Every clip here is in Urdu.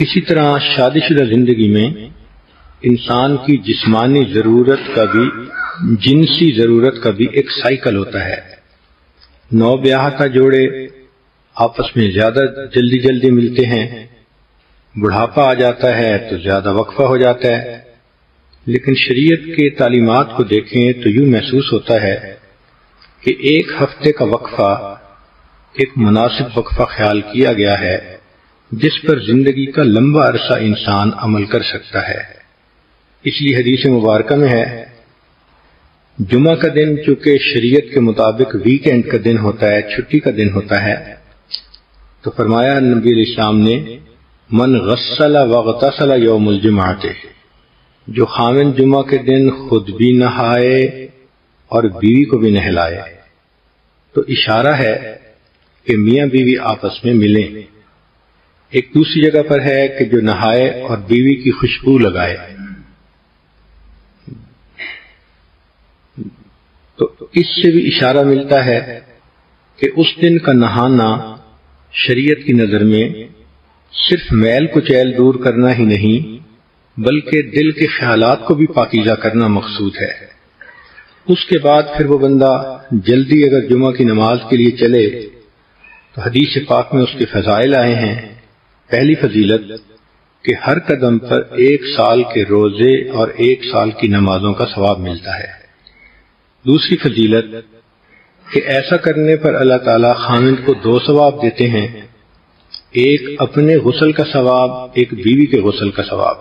اسی طرح شادی شدہ زندگی میں انسان کی جسمانی ضرورت کا بھی جنسی ضرورت کا بھی ایک سائیکل ہوتا ہے۔ نو بیاہتا جوڑے آپس میں زیادہ جلدی ملتے ہیں، بڑھاپا آ جاتا ہے تو زیادہ وقفہ ہو جاتا ہے، لیکن شریعت کے تعلیمات کو دیکھیں تو یوں محسوس ہوتا ہے کہ ایک ہفتے کا وقفہ ایک مناسب وقفہ خیال کیا گیا ہے جس پر زندگی کا لمبا عرصہ انسان عمل کر سکتا ہے۔ اس لیے حدیث مبارکہ میں ہے، جمعہ کا دن چونکہ شریعت کے مطابق ویکینڈ کا دن ہوتا ہے، چھٹی کا دن ہوتا ہے، تو فرمایا نبی علیہ السلام نے من غسل واغتسل یوم الجمعہ، جو خامن جمعہ کے دن خود بھی نہائے اور بیوی کو بھی نہلائے، تو اشارہ ہے کہ میاں بیوی آپس میں ملیں۔ ایک دوسری جگہ پر ہے کہ جو نہائے اور بیوی کی خوشبو لگائے، تو اس سے بھی اشارہ ملتا ہے کہ اس دن کا نہانا شریعت کی نظر میں صرف میل کچیل دور کرنا ہی نہیں بلکہ دل کے خیالات کو بھی پاکیزہ کرنا مقصود ہے۔ اس کے بعد پھر وہ بندہ جلدی اگر جمعہ کی نماز کے لیے چلے تو حدیث پاک میں اس کے فضائل آئے ہیں۔ پہلی فضیلت کہ ہر قدم پر 1 سال کے روزے اور 1 سال کی نمازوں کا ثواب ملتا ہے۔ دوسری فضیلت کہ ایسا کرنے پر اللہ تعالیٰ خامند کو 2 ثواب دیتے ہیں، ایک اپنے غسل کا ثواب، ایک بیوی کے غسل کا ثواب۔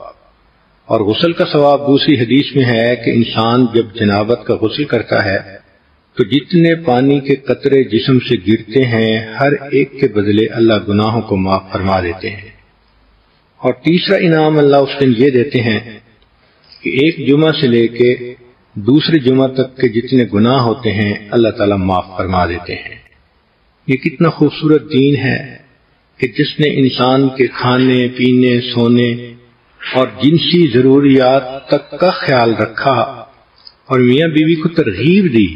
اور غسل کا ثواب دوسری حدیث میں ہے کہ انسان جب جنابت کا غسل کرتا ہے تو جتنے پانی کے قطرے جسم سے گرتے ہیں ہر ایک کے بدلے اللہ گناہوں کو معاف فرما دیتے ہیں۔ اور تیسرا انعام اللہ اس دن یہ دیتے ہیں کہ ایک جمعہ سے لے کے دوسرے جمعہ تک کے جتنے گناہ ہوتے ہیں اللہ تعالیٰ معاف فرما دیتے ہیں۔ یہ کتنا خوبصورت دین ہے کہ جس نے انسان کے کھانے پینے سونے اور جنسی ضروریات تک کا خیال رکھا اور میاں بیوی کو ترغیب دی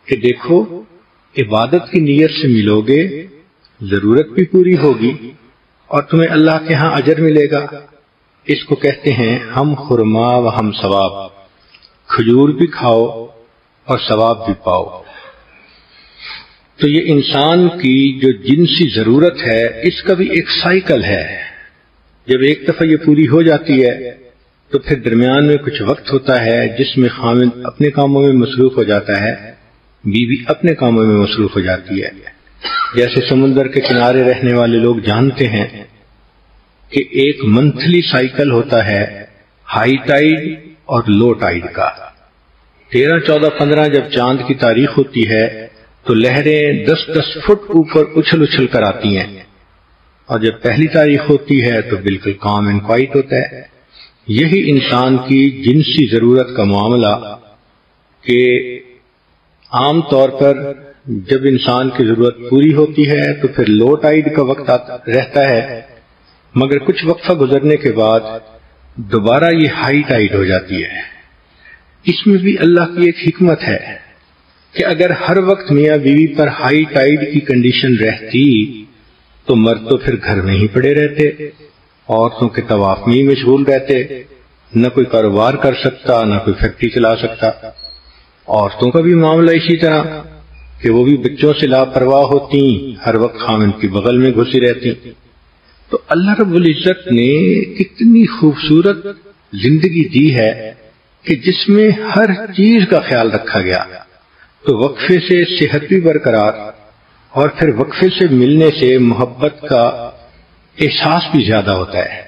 کہ دیکھو عبادت کی نیت سے ملو گے، ضرورت بھی پوری ہوگی اور تمہیں اللہ کے ہاں اجر ملے گا۔ اس کو کہتے ہیں ہم خرما و ہم ثواب، کھجور بھی کھاؤ اور ثواب بھی پاؤ۔ تو یہ انسان کی جو جنسی ضرورت ہے اس کا بھی ایک سائیکل ہے۔ جب ایک دفعہ یہ پوری ہو جاتی ہے تو پھر درمیان میں کچھ وقت ہوتا ہے جس میں خامند اپنے کاموں میں مصروف ہو جاتا ہے، بیوی اپنے کاموں میں مصروف ہو جاتی ہے۔ جیسے سمندر کے کنارے رہنے والے لوگ جانتے ہیں کہ ایک منتھلی سائیکل ہوتا ہے ہائی ٹائیڈ اور لو ٹائیڈ کا۔ 13، 14، 15 جب چاند کی تاریخ ہوتی ہے تو لہریں 10-10 فٹ اوپر اچھل کر آتی ہیں، اور جب پہلی تاریخ ہوتی ہے تو بالکل کام اینڈ کوائٹ ہوتا ہے۔ یہی انسان کی جنسی ضرورت کا معاملہ کہ عام طور پر جب انسان کی ضرورت پوری ہوتی ہے تو پھر لو ٹائیڈ کا وقت رہتا ہے، مگر کچھ وقفہ گزرنے کے بعد دوبارہ یہ ہائی ٹائیڈ ہو جاتی ہے۔ اس میں بھی اللہ کی ایک حکمت ہے کہ اگر ہر وقت میاں بیوی پر ہائی ٹائیڈ کی کنڈیشن رہتی تو مرد تو پھر گھر میں ہی پڑے رہتے، عورتوں کے طواف میں ہی مشغول رہتے، نہ کوئی کاروبار کر سکتا نہ کوئی فیکٹری چلا سکتا۔ عورتوں کا بھی معاملہ اسی طرح کہ وہ بھی بچوں سے لاپرواہ ہوتی، ہر وقت خامن کی بغل میں گھسی رہتی۔ تو اللہ رب العزت نے کتنی خوبصورت زندگی دی ہے کہ جس میں ہر چیز کا خیال رکھا گیا۔ تو وقفے سے صحت بھی برقرار اور پھر وقفے سے ملنے سے محبت کا احساس بھی زیادہ ہوتا ہے۔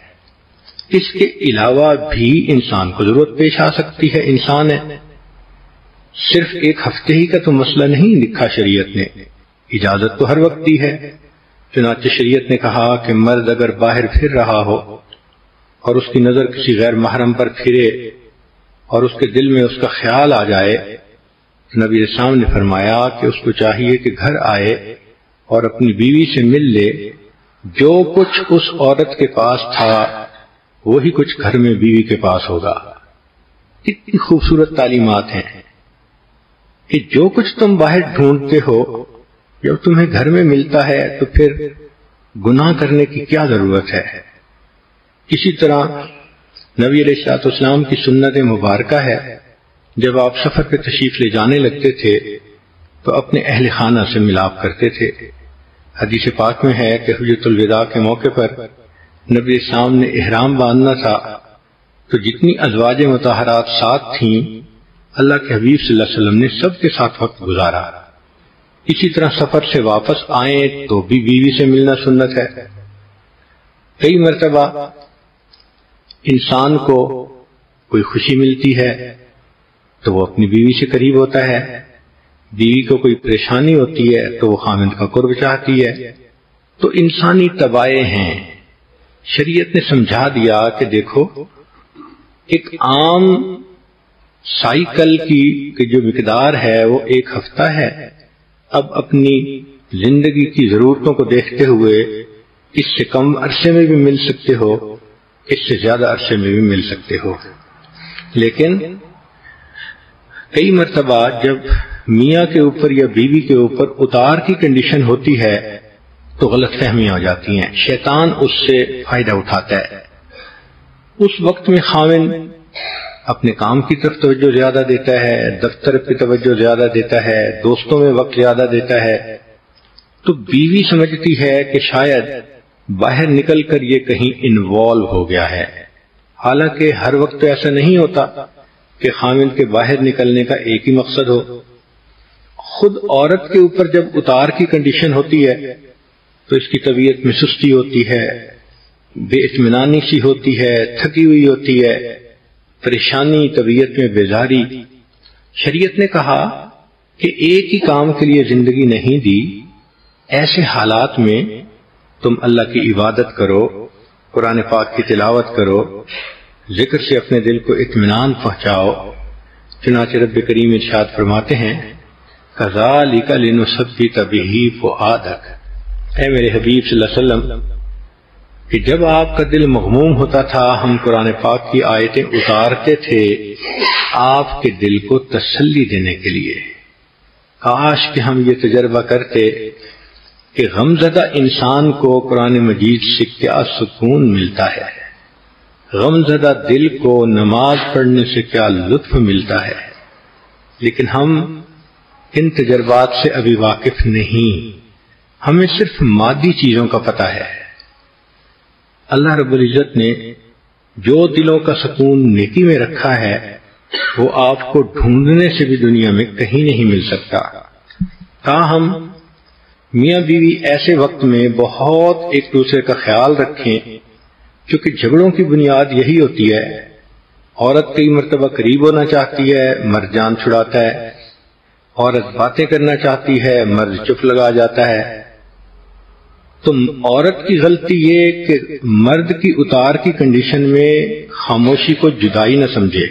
اس کے علاوہ بھی انسان کو ضرورت پیش آ سکتی ہے، انسان ہے، صرف ایک ہفتے ہی کا تو مسئلہ نہیں لکھا شریعت نے، اجازت تو ہر وقت دی ہے۔ چنانچہ شریعت نے کہا کہ مرد اگر باہر پھر رہا ہو اور اس کی نظر کسی غیر محرم پر پھرے اور اس کے دل میں اس کا خیال آ جائے تو نبی علیہ السلام نے فرمایا کہ اس کو چاہیے کہ گھر آئے اور اپنی بیوی سے مل لے، جو کچھ اس عورت کے پاس تھا وہی کچھ گھر میں بیوی کے پاس ہوگا۔ کتنی خوبصورت تعلیمات ہیں کہ جو کچھ تم باہر ڈھونڈتے ہو جب تمہیں گھر میں ملتا ہے تو پھر گناہ کرنے کی کیا ضرورت ہے؟ اسی طرح نبی علیہ السلام کی سنت مبارکہ ہے، جب آپ سفر پہ تشریف لے جانے لگتے تھے تو اپنے اہل خانہ سے ملاپ کرتے تھے۔ حدیث پاک میں ہے کہ حجۃ الوداع کے موقع پر نبی السلام نے احرام باندھنا تھا تو جتنی ازواج مطہرات ساتھ تھیں اللہ کے حبیب صلی اللہ علیہ وسلم نے سب کے ساتھ وقت گزارا۔ اسی طرح سفر سے واپس آئیں تو بھی بیوی سے ملنا سنت ہے۔ کئی مرتبہ انسان کو کوئی خوشی ملتی ہے تو وہ اپنی بیوی سے قریب ہوتا ہے، بیوی کو کوئی پریشانی ہوتی ہے تو وہ خامند کا قرب چاہتی ہے۔ تو انسانی طبائع ہیں۔ شریعت نے سمجھا دیا کہ دیکھو ایک عام سائیکل کی جو مقدار ہے وہ 1 ہفتہ ہے، اب اپنی زندگی کی ضرورتوں کو دیکھتے ہوئے اس سے کم عرصے میں بھی مل سکتے ہو، اس سے زیادہ عرصے میں بھی مل سکتے ہو۔ لیکن کئی مرتبہ جب میاں کے اوپر یا بیوی کے اوپر اتار کی کنڈیشن ہوتی ہے تو غلط فہمیاں ہو جاتی ہیں، شیطان اس سے فائدہ اٹھاتا ہے۔ اس وقت میں خاوند اپنے کام کی طرف توجہ زیادہ دیتا ہے، دفتر پہ توجہ زیادہ دیتا ہے، دوستوں میں وقت زیادہ دیتا ہے، تو بیوی سمجھتی ہے کہ شاید باہر نکل کر یہ کہیں انوالو ہو گیا ہے۔ حالانکہ ہر وقت تو ایسا نہیں ہوتا کہ خاوند کے باہر نکلنے کا ایک ہی مقصد ہو۔ خود عورت کے اوپر جب اتار کی کنڈیشن ہوتی ہے تو اس کی طبیعت میں سستی ہوتی ہے، بے اطمینانی سی ہوتی ہے، تھکی ہوئی ہوتی ہے، پریشانی، طبیعت میں بیزاری۔ شریعت نے کہا کہ ایک ہی کام کے لیے زندگی نہیں دی، ایسے حالات میں تم اللہ کی عبادت کرو، قرآن پاک کی تلاوت کرو، ذکر سے اپنے دل کو اطمینان پہنچاؤ۔ چنانچہ رب کریم ارشاد فرماتے ہیں کذالک لنثبت بہ فؤادک، اے میرے حبیب صلی اللہ علیہ وسلم کہ جب آپ کا دل مغموم ہوتا تھا ہم قرآن پاک کی آیتیں اتارتے تھے آپ کے دل کو تسلی دینے کے لیے۔ کاش کہ ہم یہ تجربہ کرتے کہ غمزدہ انسان کو قرآن مجید سے کیا سکون ملتا ہے، غمزدہ دل کو نماز پڑھنے سے کیا لطف ملتا ہے، لیکن ہم ان تجربات سے ابھی واقف نہیں، ہمیں صرف مادی چیزوں کا پتہ ہے۔ اللہ رب العزت نے جو دلوں کا سکون نیکی میں رکھا ہے وہ آپ کو ڈھونڈنے سے بھی دنیا میں کہیں نہیں مل سکتا۔ تاہم میاں بیوی ایسے وقت میں بہت ایک دوسرے کا خیال رکھیں، کیونکہ جھگڑوں کی بنیاد یہی ہوتی ہے۔ عورت کئی مرتبہ قریب ہونا چاہتی ہے، مرد جان چھڑاتا ہے، عورت باتیں کرنا چاہتی ہے، مرد چپ لگا جاتا ہے۔ تو عورت کی غلطی یہ کہ مرد کی اتار کی کنڈیشن میں خاموشی کو جدائی نہ سمجھے،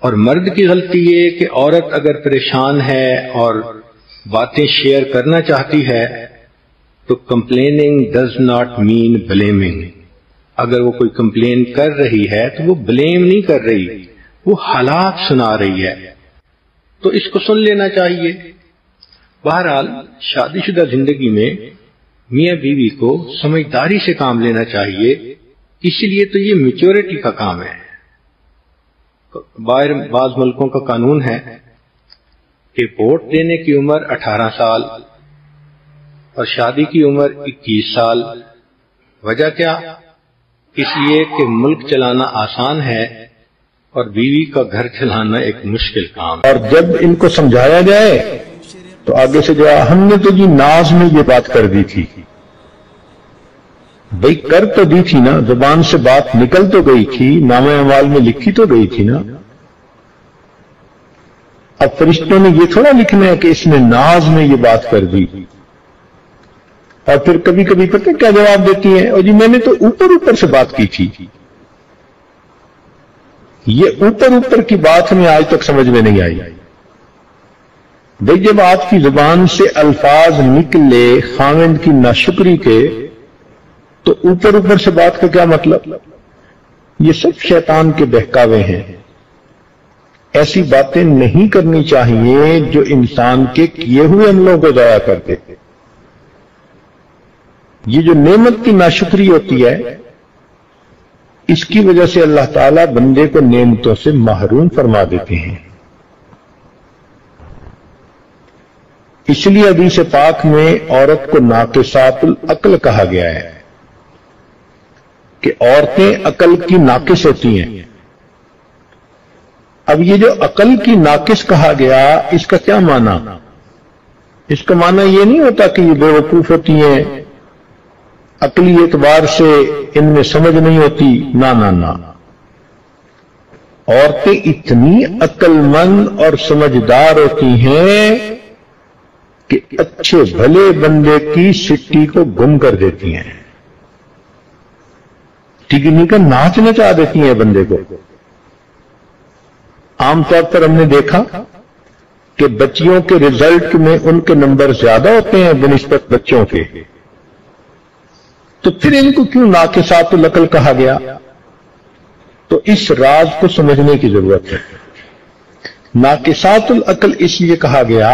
اور مرد کی غلطی یہ کہ عورت اگر پریشان ہے اور باتیں شیئر کرنا چاہتی ہے تو complaining does not mean blaming. اگر وہ کوئی کمپلین کر رہی ہے تو وہ بلیم نہیں کر رہی، وہ حالات سنا رہی ہے، تو اس کو سن لینا چاہیے۔ بہرحال شادی شدہ زندگی میں میاں بیوی کو سمجھداری سے کام لینا چاہیے، اسی لیے تو یہ میچورٹی کا کام ہے۔ باہر بعض ملکوں کا قانون ہے کہ ووٹ دینے کی عمر 18 سال اور شادی کی عمر 21 سال۔ وجہ کیا؟ اس لیے کہ ملک چلانا آسان ہے اور بیوی کا گھر چلانا ایک مشکل کام ہے۔ اور جب ان کو سمجھایا جائے تو آگے سے جو ہم نے تو جی ناز میں یہ بات کر دی تھی، بھئی کر تو دی تھی نا، زبان سے بات نکل تو گئی تھی، نامہ اعمال میں لکھی تو گئی تھی نا۔ اب فرشتوں نے یہ تھوڑا لکھنا ہے کہ اس نے ناز میں یہ بات کر دی۔ اور پھر کبھی کبھی پتہ کیا جواب دیتی ہیں، اور جی میں نے تو اوپر اوپر سے بات کی تھی۔ یہ اوپر اوپر کی بات ہمیں آج تک سمجھ میں نہیں آئی۔ بھئی جب آپ کی زبان سے الفاظ نکلے خاوند کی ناشکری کے تو اوپر اوپر سے بات کا کیا مطلب؟ یہ سب شیطان کے بہکاوے ہیں۔ ایسی باتیں نہیں کرنی چاہیے جو انسان کے کیے ہوئے عملوں کو ضائع کرتے۔ یہ جو نعمت کی ناشکری ہوتی ہے اس کی وجہ سے اللہ تعالیٰ بندے کو نعمتوں سے محروم فرما دیتے ہیں. اس لیے حدیث پاک میں عورت کو ناقصات العقل کہا گیا ہے کہ عورتیں عقل کی ناقص ہوتی ہیں. اب یہ جو عقل کی ناقص کہا گیا، اس کا کیا معنی؟ اس کا معنی یہ نہیں ہوتا کہ یہ بے وقوف ہوتی ہیں، عقلی اعتبار سے ان میں سمجھ نہیں ہوتی. نہ، عورتیں اتنی عقل مند اور سمجھدار ہوتی ہیں کہ اچھے بھلے بندے کی سٹی کو گم کر دیتی ہیں، ٹگنی کا ناچ نچا دیتی ہیں بندے کو. عام طور پر ہم نے دیکھا کہ بچیوں کے رزلٹ میں ان کے نمبر زیادہ ہوتے ہیں بنسبت بچوں کے، تو پھر ان کو کیوں ناقصات العقل کہا گیا؟ تو اس راز کو سمجھنے کی ضرورت ہے. ناقصات العقل اس لیے کہا گیا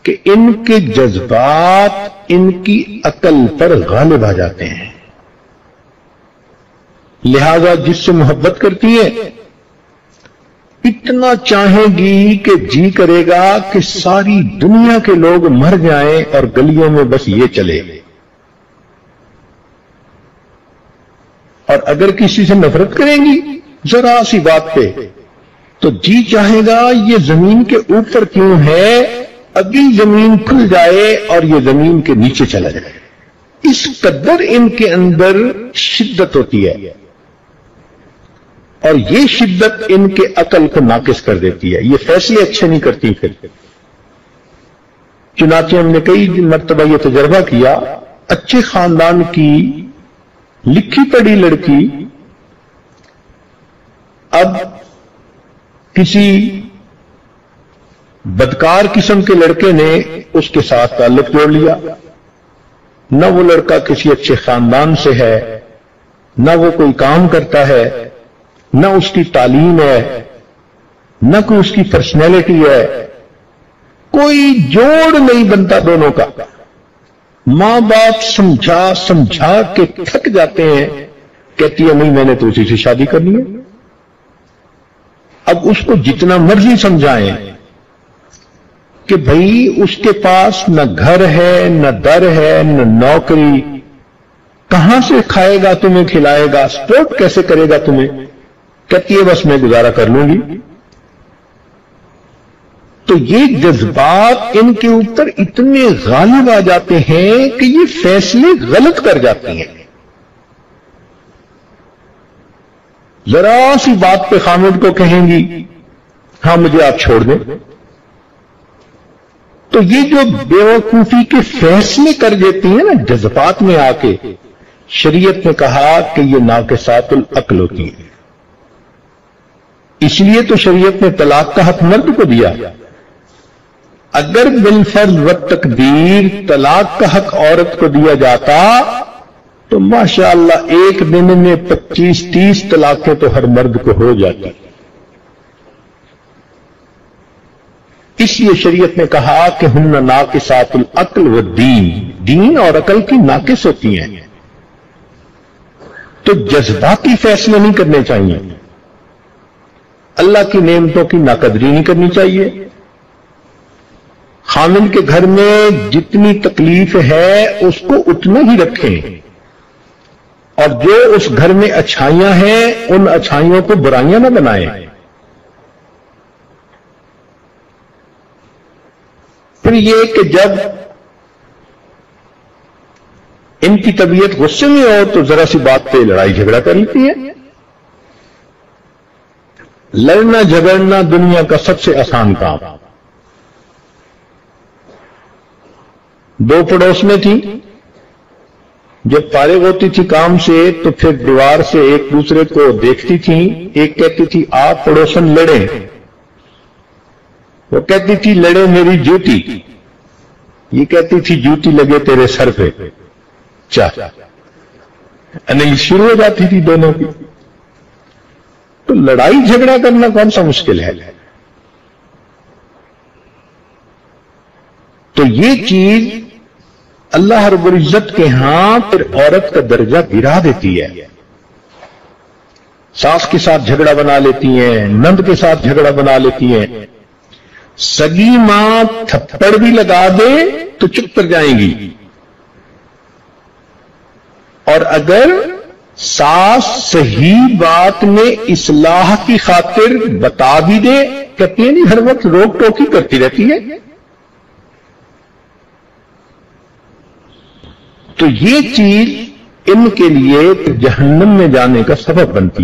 کہ ان کے جذبات ان کی عقل پر غالب آ جاتے ہیں، لہذا جس سے محبت کرتی ہے اتنا چاہیں گی کہ جی کرے گا کہ ساری دنیا کے لوگ مر جائیں اور گلیوں میں بس یہ چلے. اور اگر کسی سے نفرت کریں گی ذرا سی بات پہ تو جی چاہے گا یہ زمین کے اوپر کیوں ہے، ابھی زمین کھل جائے اور یہ زمین کے نیچے چلا جائے. اس قدر ان کے اندر شدت ہوتی ہے، اور یہ شدت ان کے عقل کو ناقص کر دیتی ہے. یہ فیصلے اچھے نہیں کرتی. پھر چنانچہ ہم نے کئی مرتبہ یہ تجربہ کیا، اچھے خاندان کی لکھی پڑھی لڑکی اب کسی بدکار قسم کے لڑکے نے اس کے ساتھ تعلق جوڑ لیا. نہ وہ لڑکا کسی اچھے خاندان سے ہے، نہ وہ کوئی کام کرتا ہے، نہ اس کی تعلیم ہے، نہ کوئی اس کی پرسنالٹی ہے، کوئی جوڑ نہیں بنتا دونوں کا. ماں باپ سمجھا کے تھک جاتے ہیں، کہتی ہے نہیں میں نے تو اسی سے شادی کرنی ہے. اب اس کو جتنا مرضی سمجھائیں کہ بھائی اس کے پاس نہ گھر ہے، نہ در ہے، نہ نوکری، کہاں سے کھائے گا تمہیں، کھلائے گا، سپورٹ کیسے کرے گا تمہیں، کہتی ہے بس میں گزارا کر لوں گی. تو یہ جذبات ان کے اوپر اتنے غالب آ جاتے ہیں کہ یہ فیصلے غلط کر جاتے ہیں. ذرا سی بات پہ خامد کو کہیں گی ہاں مجھے آپ چھوڑ دیں. تو یہ جو بیوقوفی کے فیصلے کر دیتی ہیں نا جذبات میں آ کے، شریعت نے کہا کہ یہ ناقصات العقل ہوتی ہے. اس لیے تو شریعت نے طلاق کا حق مرد کو دیا. اگر بالفرض و تقدیر طلاق کا حق عورت کو دیا جاتا تو ماشاءاللہ ایک دن میں 25-30 طلاقیں تو ہر مرد کو ہو جاتی. اس لیے شریعت نے کہا کہ ہن ناقصات العقل والدین، دین اور عقل کی ناقص ہوتی ہیں. تو جذباتی فیصلے نہیں کرنے چاہیے، اللہ کی نعمتوں کی ناقدری نہیں کرنی چاہیے. خامن کے گھر میں جتنی تکلیف ہے اس کو اتنا ہی رکھیں، اور جو اس گھر میں اچھائیاں ہیں ان اچھائیوں کو برائیاں نہ بنائیں. پھر یہ کہ جب ان کی طبیعت غصے میں ہو تو ذرا سی بات پہ لڑائی جھگڑا کر لیتی ہے. لڑنا جھگڑنا دنیا کا سب سے آسان کام. دو پڑوس میں تھی، جب فارغ ہوتی تھی کام سے تو پھر دیوار سے ایک دوسرے کو دیکھتی تھی. ایک کہتی تھی آپ پڑوسن لڑیں، وہ کہتی تھی لڑے میری جوتی، یہ کہتی تھی جوتی لگے تیرے سر پہ. انیل شروع ہو جاتی تھی دونوں کی. تو لڑائی جھگڑا کرنا کون سا مشکل ہے؟ تو یہ چیز اللہ رب العزت کے ہاں پھر عورت کا درجہ گرا دیتی ہے. ساس کے ساتھ جھگڑا بنا لیتی ہیں، نند کے ساتھ جھگڑا بنا لیتی ہیں. سگی ماں تھپڑ بھی لگا دے تو چپ کر جائیں گی، اور اگر ساس صحیح بات میں اصلاح کی خاطر بتا بھی دے، کہتی ہیں نہیں ہر وقت روک ٹوکی کرتی رہتی ہے. تو یہ چیز ان کے لیے جہنم میں جانے کا سبب بنتی ہے.